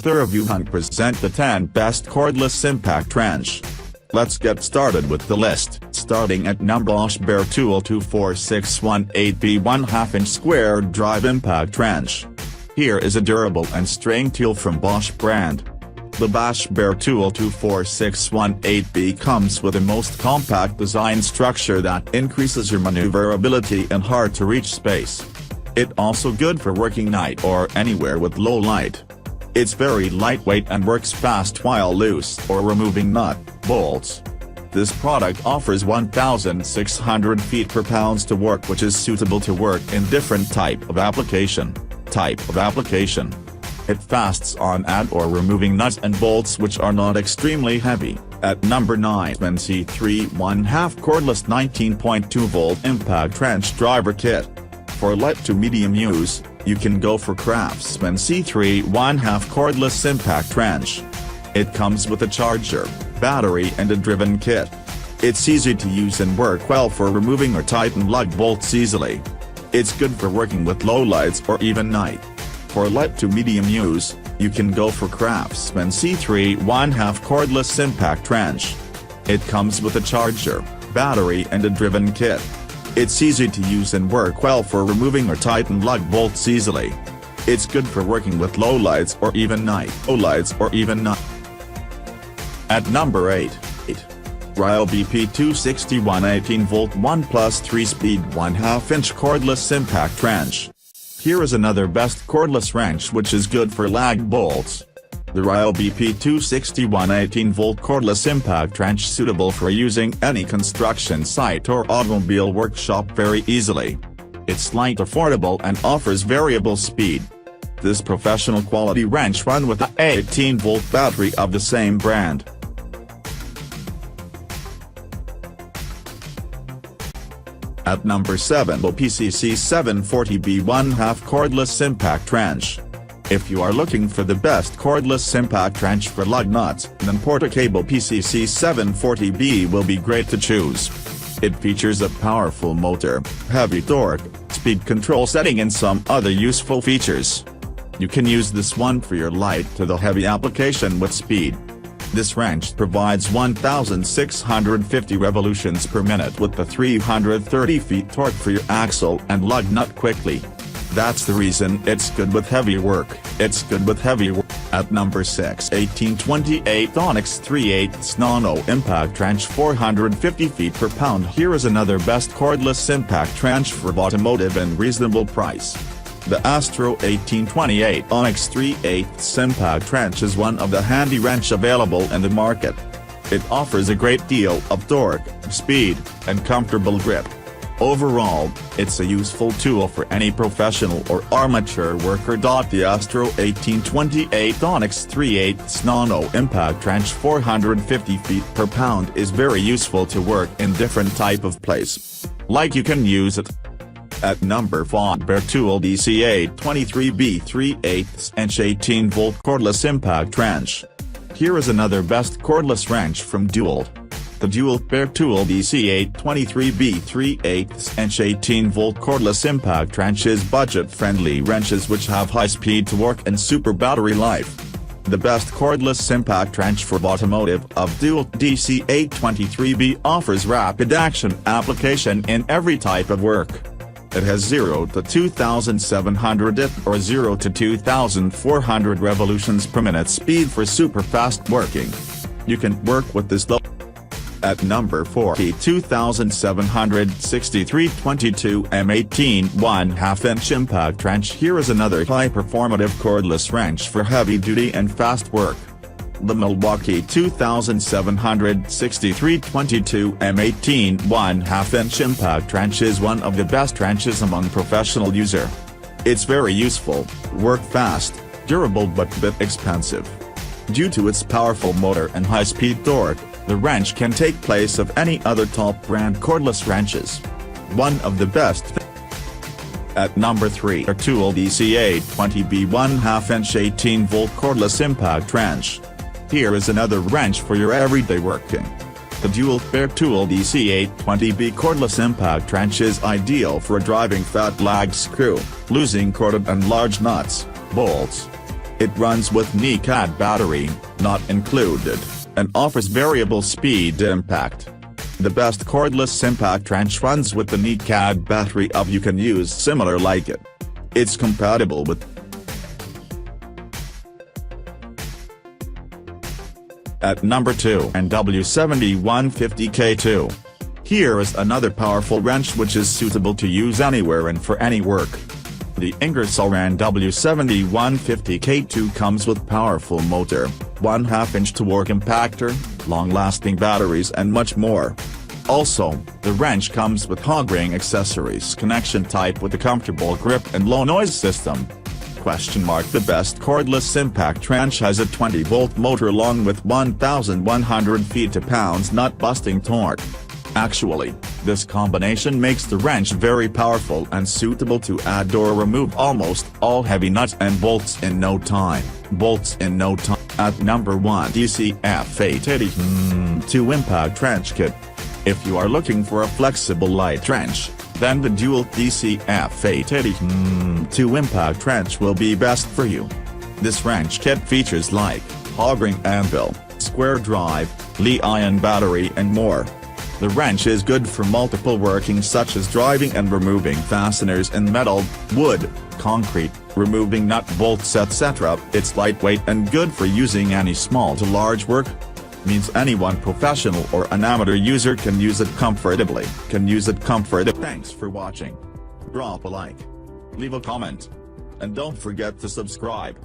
The Review Hunt present the 10 best cordless impact wrench. Let's get started with the list, starting at number Bosch Bear Tool 24618B 1/2-inch square drive impact wrench. Here is a durable and string tool from Bosch brand. The Bosch Bear Tool 24618B comes with a most compact design structure that increases your maneuverability in hard-to-reach space. It's also good for working night or anywhere with low light. It's very lightweight and works fast while loose or removing nut bolts. This product offers 1,600 feet per pound to work, which is suitable to work in different type of application. It fasts on add or removing nuts and bolts which are not extremely heavy. At number 9, C3 1/2 cordless 19.2 volt impact wrench driver kit. For light to medium use, you can go for Craftsman C3 1/2 cordless impact wrench. It comes with a charger, battery and a driven kit. It's easy to use and work well for removing or tighten lug bolts easily. It's good for working with low lights or even night. For light to medium use, you can go for Craftsman C3 1/2 cordless impact wrench. It comes with a charger, battery and a driven kit. It's easy to use and work well for removing or tighten lug bolts easily. It's good for working with low lights or even night. At number 8. Ryobi P261 18V 1+ 3-speed 1/2-inch cordless impact wrench. Here is another best cordless wrench which is good for lag bolts. The Ryobi P261 18V cordless impact wrench suitable for using any construction site or automobile workshop very easily. It's light, affordable and offers variable speed. This professional quality wrench runs with a 18V battery of the same brand. At number 7, PCC 740B 1/2 cordless impact wrench. If you are looking for the best cordless impact wrench for lug nuts, then Portacable PCC 740B will be great to choose. It features a powerful motor, heavy torque, speed control setting and some other useful features. You can use this one for your light to the heavy application with speed. This wrench provides 1,650 revolutions per minute with the 330 feet torque for your axle and lug nut quickly. That's the reason it's good with heavy work. At number 6, 1828 Onyx 3/8 Nano impact wrench 450 feet per pound. Here is another best cordless impact wrench for automotive and reasonable price. The Astro 1828 Onyx 3/8 impact wrench is one of the handy wrench available in the market. It offers a great deal of torque, speed, and comfortable grip. Overall, it's a useful tool for any professional or amateur worker. The Astro 1828 Onyx 3/8 Nano impact wrench 450 feet per pound is very useful to work in different type of place. Like you can use it. At number 5, Bear Tool DC823B 3/8-inch 18V cordless impact wrench. Here is another best cordless wrench from Dual. The Dual Bear Tool DC823B 3/8-inch 18V cordless impact wrench is budget-friendly wrenches which have high speed to work and super battery life. The best cordless impact wrench for automotive of Dual DC823B offers rapid action application in every type of work. It has 0 to 2,700 or 0 to 2,400 revolutions per minute speed for super fast working. You can work with this low. At number 4, 2763 22M 18 1/2-inch impact wrench. Here is another high-performative cordless wrench for heavy-duty and fast work. The Milwaukee 2763 22M 18 1/2-inch impact wrench is one of the best wrenches among professional user. It's very useful, work fast, durable but bit expensive. Due to its powerful motor and high-speed torque, the wrench can take place of any other top brand cordless wrenches. One of the best. At number 3, Tool DC820B 1/2-inch 18V cordless impact wrench. Here is another wrench for your everyday working. The Dual Bear Tool DC820B cordless impact wrench is ideal for driving fat lag screw, losing corded and large nuts, bolts. It runs with NiCad battery, not included, and offers variable speed impact. The best cordless impact wrench runs with the NiCad battery of you can use similar like it. It's compatible with At number 2 NW7150K2. Here is another powerful wrench which is suitable to use anywhere and for any work. The Ingersoll Rand W7150K2 comes with powerful motor, 1/2-inch torque impactor, long-lasting batteries and much more. Also, the wrench comes with hog ring accessories connection type with a comfortable grip and low noise system. The best cordless impact wrench has a 20-volt motor along with 1,100 feet-to-pounds nut-busting torque. Actually, this combination makes the wrench very powerful and suitable to add or remove almost all heavy nuts and bolts in no time. At number 1 DCF880 2 Impact Wrench Kit. If you are looking for a flexible light wrench, then the dual DCF880 2 Impact Wrench will be best for you. This wrench kit features like hog ring anvil, square drive, Li-ion battery and more. The wrench is good for multiple workings such as driving and removing fasteners in metal, wood, concrete, removing nut bolts etc. It's lightweight and good for using any small to large work. Means anyone professional or an amateur user can use it comfortably. Thanks for watching. Drop a like, leave a comment, and don't forget to subscribe.